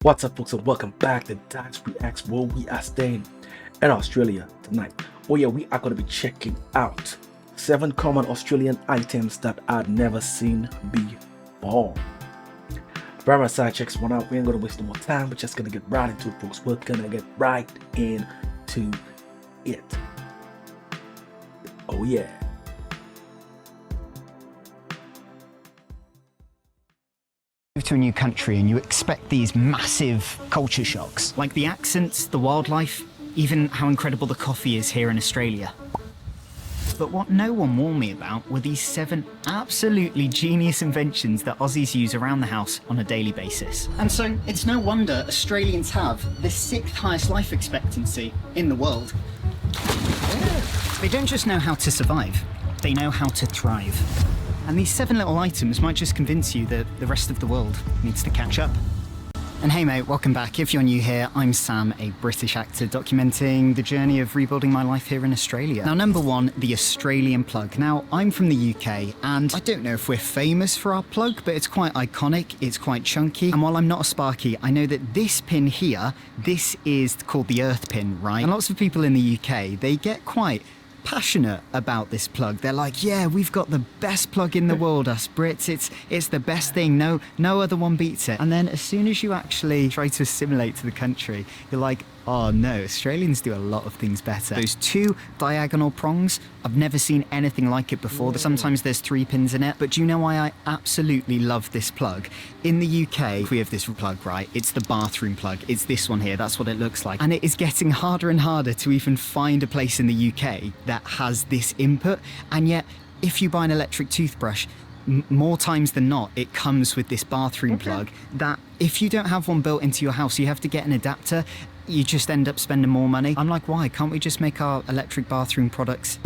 What's up, folks, and welcome back to Dyce Reacts, where we are staying in Australia tonight. Oh yeah, we are going to be checking out 7 common Australian items that I'd never seen before. Right, my side checks one out. We ain't going to waste no more time. We're just going to get right into it, folks. We're going to get right into it. Oh yeah. To a new country and you expect these massive culture shocks, like the accents, the wildlife, even how incredible the coffee is here in Australia. But what no one warned me about were these 7 absolutely genius inventions that Aussies use around the house on a daily basis. And so it's no wonder Australians have the 6th highest life expectancy in the world. They don't just know how to survive, they know how to thrive. And these 7 little items might just convince you that the rest of the world needs to catch up. And hey mate, welcome back. If you're new here, I'm Sam, a British actor documenting the journey of rebuilding my life here in Australia. Now, number 1, the Australian plug. Now, I'm from the UK, and I don't know if we're famous for our plug, but it's quite iconic, it's quite chunky. And while I'm not a Sparky, I know that this pin here, this is called the Earth pin, right? And lots of people in the UK, they get quite passionate about this plug. They're like, yeah, we've got the best plug in the world, us Brits. It's the best thing. No other one beats it. And then as soon as you actually try to assimilate to the country, you're like, oh no, Australians do a lot of things better. Those 2 diagonal prongs, I've never seen anything like it before. Sometimes there's 3 pins in it, but do you know why I absolutely love this plug? In the UK, we have this plug, right? It's the bathroom plug. It's this one here. That's what it looks like. And it is getting harder and harder to even find a place in the UK that has this input. And yet, if you buy an electric toothbrush, more times than not, it comes with this bathroom plug that if you don't have one built into your house, you have to get an adapter. You just end up spending more money. I'm like, why can't we just make our electric bathroom products?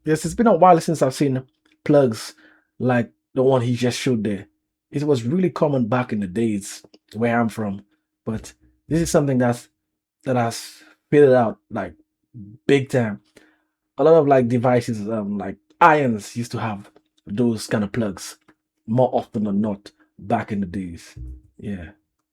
Yes, it's been a while since I've seen plugs like the one he just showed there. It was really common back in the days where I'm from, but this is something that has faded out like big time. A lot of like devices, like irons, used to have those kind of plugs more often than not back in the days. Yeah.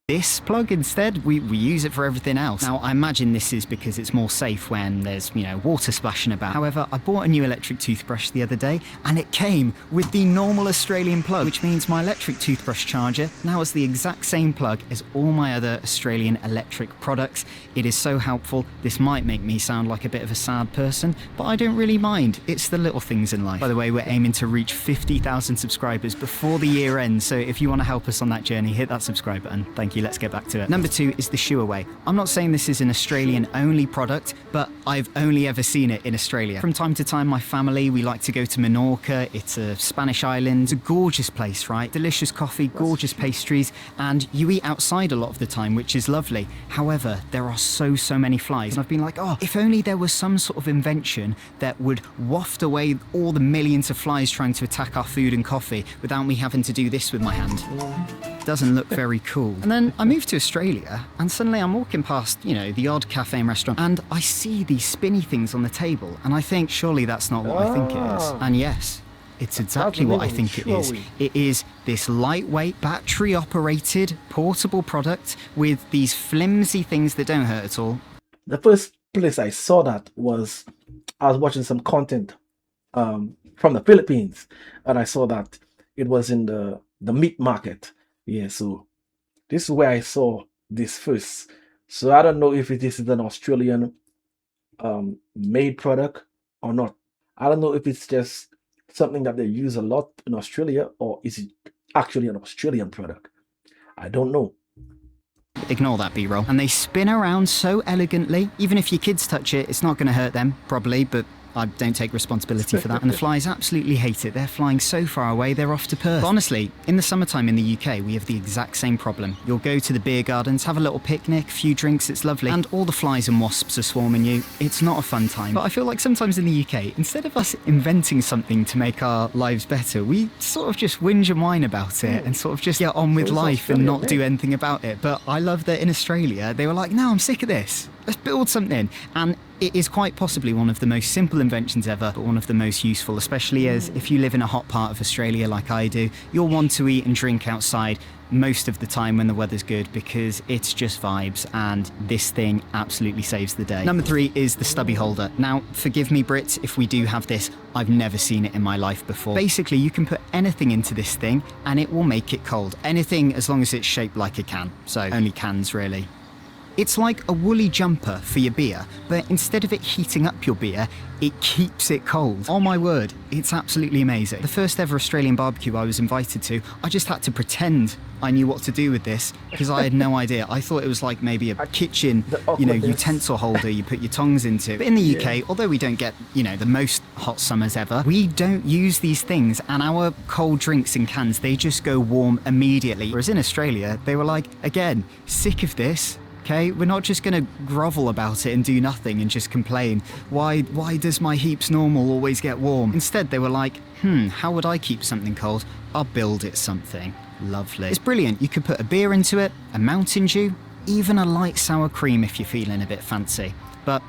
This plug instead, we use it for everything else. Now, I imagine this is because it's more safe when there's, water splashing about. However, I bought a new electric toothbrush the other day and it came with the normal Australian plug, which means my electric toothbrush charger now has the exact same plug as all my other Australian electric products. It is so helpful. This might make me sound like a bit of a sad person, but I don't really mind. It's the little things in life. By the way, we're aiming to reach 50,000 subscribers before the year ends, so if you want to help us on that journey, hit that subscribe button. Thank you. Let's get back to it. Number 2 is the ShooAway. I'm not saying this is an Australian only product, but I've only ever seen it in Australia. From time to time, my family, we like to go to Menorca. It's a Spanish island. It's a gorgeous place, right? Delicious coffee, gorgeous pastries, and you eat outside a lot of the time, which is lovely. However, there are so many flies. And I've been like, oh, if only there was some sort of invention that would waft away all the millions of flies trying to attack our food and coffee without me having to do this with my hand. Doesn't look very cool. And then I moved to Australia and suddenly I'm walking past, the odd cafe and restaurant and I see these spinny things on the table and I think, surely that's not what I think it is. And yes, it's exactly what I think it is. It is this lightweight, battery-operated, portable product with these flimsy things that don't hurt at all. The first place I saw that was, I was watching some content from the Philippines and I saw that it was in the meat market. Yeah, so this is where I saw this first. So I don't know if it is an Australian made product or not. I don't know if it's just something that they use a lot in Australia or is it actually an Australian product. I don't know. Ignore that B-roll. And they spin around so elegantly. Even if your kids touch it, it's not going to hurt them, probably, but I don't take responsibility for that. And the flies absolutely hate it. They're flying so far away, they're off to Perth. But honestly, in the summertime in the UK, we have the exact same problem. You'll go to the beer gardens, have a little picnic, a few drinks, it's lovely. And all the flies and wasps are swarming you. It's not a fun time. But I feel like sometimes in the UK, instead of us inventing something to make our lives better, we sort of just whinge and whine about it and sort of just get on with life and not do anything about it. But I love that in Australia, they were like, no, I'm sick of this. Let's build something. And It is quite possibly one of the most simple inventions ever, but one of the most useful, especially as if you live in a hot part of Australia like I do, you'll want to eat and drink outside most of the time when the weather's good because it's just vibes, and this thing absolutely saves the day. Number 3 is the stubby holder. Now, forgive me Brits if we do have this, I've never seen it in my life before. Basically, you can put anything into this thing and it will make it cold. Anything as long as it's shaped like a can, so only cans really. It's like a woolly jumper for your beer, but instead of it heating up your beer, it keeps it cold. Oh my word, it's absolutely amazing. The first ever Australian barbecue I was invited to, I just had to pretend I knew what to do with this because I had no idea. I thought it was like maybe a kitchen, utensil holder you put your tongs into. But in the UK, although we don't get, the most hot summers ever, we don't use these things, and our cold drinks in cans, they just go warm immediately. Whereas in Australia, they were like, again, sick of this. Okay, we're not just going to grovel about it and do nothing and just complain. Why does my heaps normal always get warm? Instead, they were like, how would I keep something cold? I'll build it something. Lovely. It's brilliant. You could put a beer into it, a Mountain Dew, even a light sour cream if you're feeling a bit fancy. But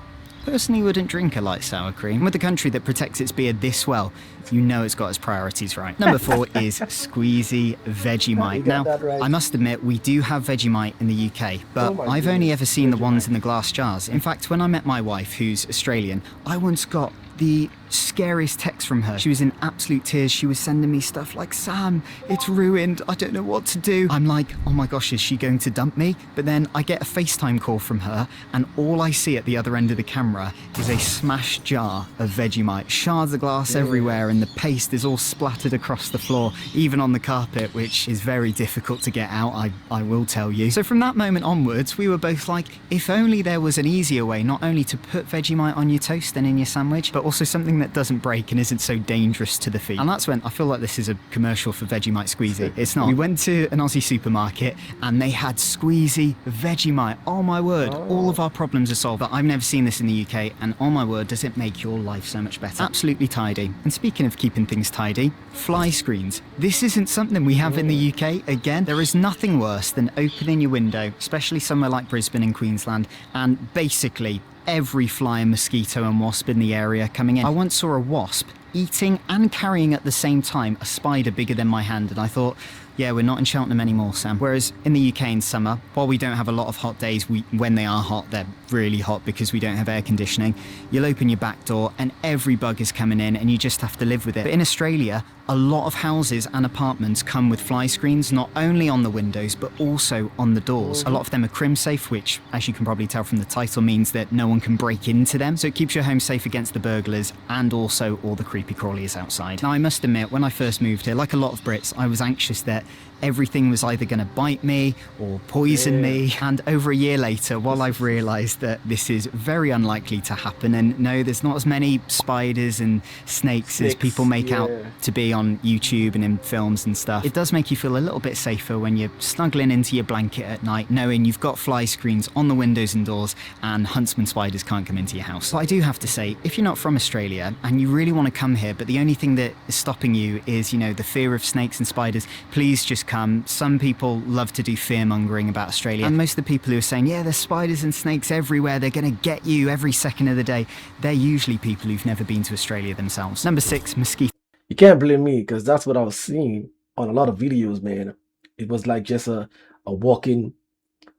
personally wouldn't drink a light sour cream. With a country that protects its beer this well, you know it's got its priorities right. Number 4 is Squeezy Vegemite. Now, right. I must admit, we do have Vegemite in the UK, but I've only ever seen the ones in the glass jars. In fact, when I met my wife, who's Australian, I once got the scariest text from her. She was in absolute tears. She was sending me stuff like, Sam, it's ruined. I don't know what to do. I'm like, oh my gosh, is she going to dump me? But then I get a FaceTime call from her, and all I see at the other end of the camera is a smashed jar of Vegemite, shards of glass everywhere, and the paste is all splattered across the floor, even on the carpet, which is very difficult to get out, I will tell you. So from that moment onwards, we were both like, if only there was an easier way, not only to put Vegemite on your toast and in your sandwich, but also something that doesn't break and isn't so dangerous to the feet. And that's when I feel like this is a commercial for Vegemite Squeezy. It's not. We went to an Aussie supermarket and they had Squeezy Vegemite. Oh my word, all of our problems are solved. But I've never seen this in the UK, and oh my word, does it make your life so much better. Absolutely tidy. And speaking of keeping things tidy, fly screens. This isn't something we have in the UK. Again, there is nothing worse than opening your window, especially somewhere like Brisbane in Queensland, and basically every fly and mosquito and wasp in the area coming in. I once saw a wasp eating and carrying at the same time a spider bigger than my hand, and I thought, yeah, we're not in Cheltenham anymore, Sam. Whereas in the UK in summer, while we don't have a lot of hot days, when they are hot, they're really hot because we don't have air conditioning. You'll open your back door and every bug is coming in and you just have to live with it. But in Australia, a lot of houses and apartments come with fly screens, not only on the windows, but also on the doors. A lot of them are crim safe, which, as you can probably tell from the title, means that no one can break into them. So it keeps your home safe against the burglars and also all the creepy crawlies outside. Now, I must admit, when I first moved here, like a lot of Brits, I was anxious that everything was either going to bite me or poison me. And over a year later, while I've realised that this is very unlikely to happen, and no, there's not as many spiders and snakes as people make out to be on YouTube and in films and stuff, it does make you feel a little bit safer when you're snuggling into your blanket at night, knowing you've got fly screens on the windows and doors and huntsman spiders can't come into your house. But I do have to say, if you're not from Australia and you really want to come here, but the only thing that is stopping you is, the fear of snakes and spiders, please just come. Some people love to do fear-mongering about Australia, and most of the people who are saying, yeah, there's spiders and snakes everywhere, they're going to get you every second of the day, they're usually people who've never been to Australia themselves. Number 6, mosquito. You can't blame me, because that's what I was seeing on a lot of videos, man. It was like just a walking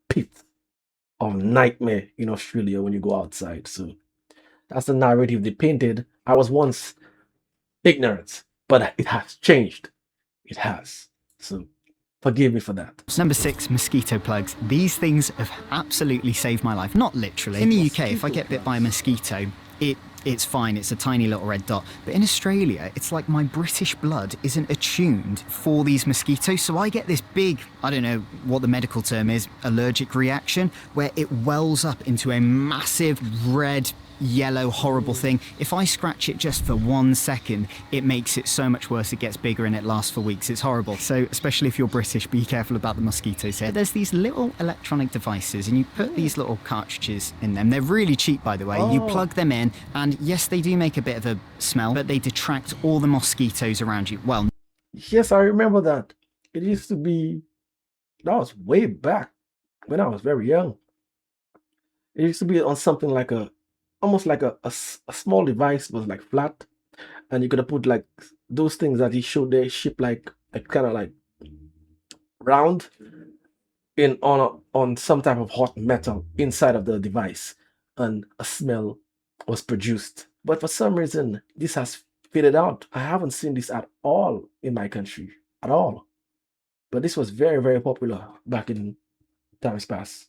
pit of nightmare in Australia when you go outside. So that's the narrative they painted. I was once ignorant, but it has changed. It has. So forgive me for that. Number 6, mosquito plugs. These things have absolutely saved my life. Not literally. In the UK, if I get bit by a mosquito, it's fine, it's a tiny little red dot. But in Australia, it's like my British blood isn't attuned for these mosquitoes, so I get this big, I don't know what the medical term is, allergic reaction, where it wells up into a massive red, yellow, horrible thing. If I scratch it just for 1 second, it makes it so much worse. It gets bigger and it lasts for weeks. It's horrible. So especially if you're British, be careful about the mosquitoes here. There's these little electronic devices and you put these little cartridges in them. They're really cheap, by the way. You plug them in and yes, they do make a bit of a smell, but they detract all the mosquitoes around you. Well, yes, I remember that. It used to be, that was way back when I was very young. It used to be on something like a almost like a small device, was like flat, and you're gonna put like those things that he showed there, ship like kind of like round in on some type of hot metal inside of the device, and a smell was produced. But for some reason, this has faded out. I haven't seen this at all in my country at all. But this was very, very popular back in times past.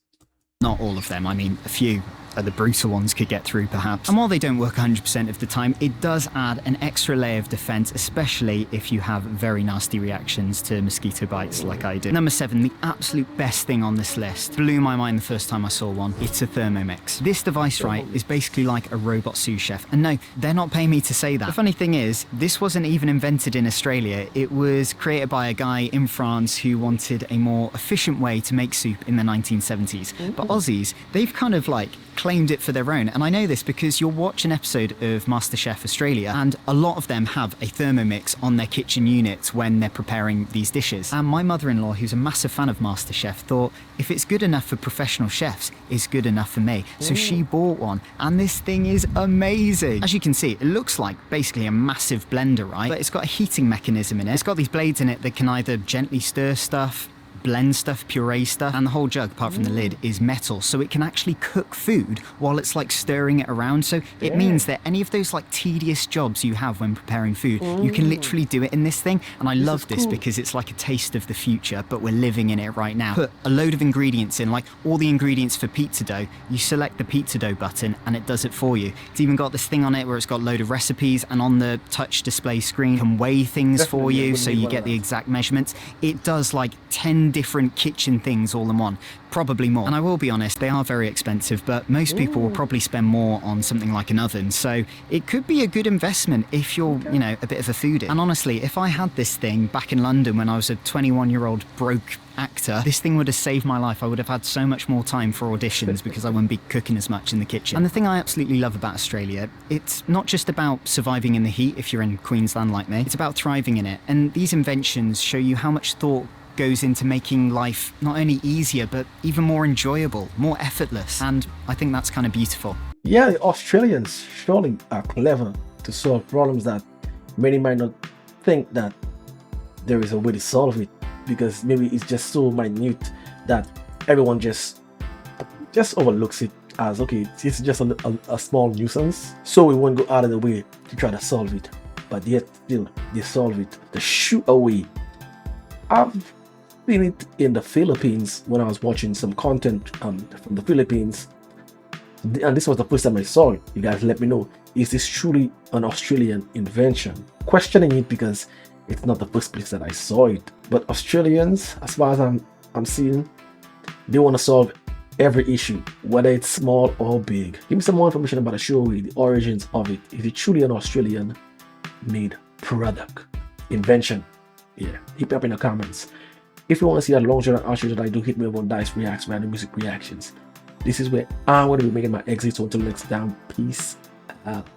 Not all of them, I mean a few of the brutal ones could get through perhaps. And while they don't work 100% of the time, it does add an extra layer of defense, especially if you have very nasty reactions to mosquito bites like I do. Number 7, the absolute best thing on this list. Blew my mind the first time I saw one. It's a Thermomix. This device, right, is basically like a robot sous chef. And no, they're not paying me to say that. The funny thing is, this wasn't even invented in Australia. It was created by a guy in France who wanted a more efficient way to make soup in the 1970s. But Aussies, they've kind of like claimed it for their own. And I know this because you'll watch an episode of MasterChef Australia and a lot of them have a Thermomix on their kitchen unit when they're preparing these dishes. And my mother-in-law, who's a massive fan of MasterChef, thought if it's good enough for professional chefs, it's good enough for me. So she bought one and this thing is amazing. As you can see, it looks like basically a massive blender, right? But it's got a heating mechanism in it. It's got these blades in it that can either gently stir stuff, blend stuff, puree stuff, and the whole jug, apart from the lid, is metal, so it can actually cook food while it's like stirring it around. So it means that any of those like tedious jobs you have when preparing food, you can literally do it in this thing. And I love this because it's like a taste of the future, but we're living in it right now. Put a load of ingredients in, like all the ingredients for pizza dough, you select the pizza dough button and it does it for you. It's even got this thing on it where it's got a load of recipes, and on the touch display screen can weigh things for you, so you get the exact measurements. It does like 10 different kitchen things all in one, probably more. And I will be honest, they are very expensive, but most people will probably spend more on something like an oven, so it could be a good investment if you're, you know, a bit of a foodie. And honestly, if I had this thing back in London when I was a 21-year-old broke actor, this thing would have saved my life. I would have had so much more time for auditions because I wouldn't be cooking as much in the kitchen. And the thing I absolutely love about Australia, it's not just about surviving in the heat if you're in Queensland like me, it's about thriving in it. And these inventions show you how much thought goes into making life not only easier but even more enjoyable, more effortless, and I think that's kind of beautiful. Yeah, the Australians surely are clever to solve problems that many might not think that there is a way to solve it, because maybe it's just so minute that everyone just overlooks it as, okay, it's just a small nuisance, so we won't go out of the way to try to solve it, but yet still they solve it. The ShooAway, I've seen it in the Philippines when I was watching some content from the Philippines, and this was the first time I saw it. You guys let me know, is this truly an Australian invention? Questioning it because it's not the first place that I saw it. But Australians, as far as I'm seeing, they want to solve every issue, whether it's small or big. Give me some more information about the ShooAway, the origins of it. Is it truly an Australian made product, invention? Yeah, hit me up in the comments. If you want to see that long shot and outro that I do, hit me up on Dyce Reacts, random music reactions. This is where I'm going to be making my exit. So until next time, peace out.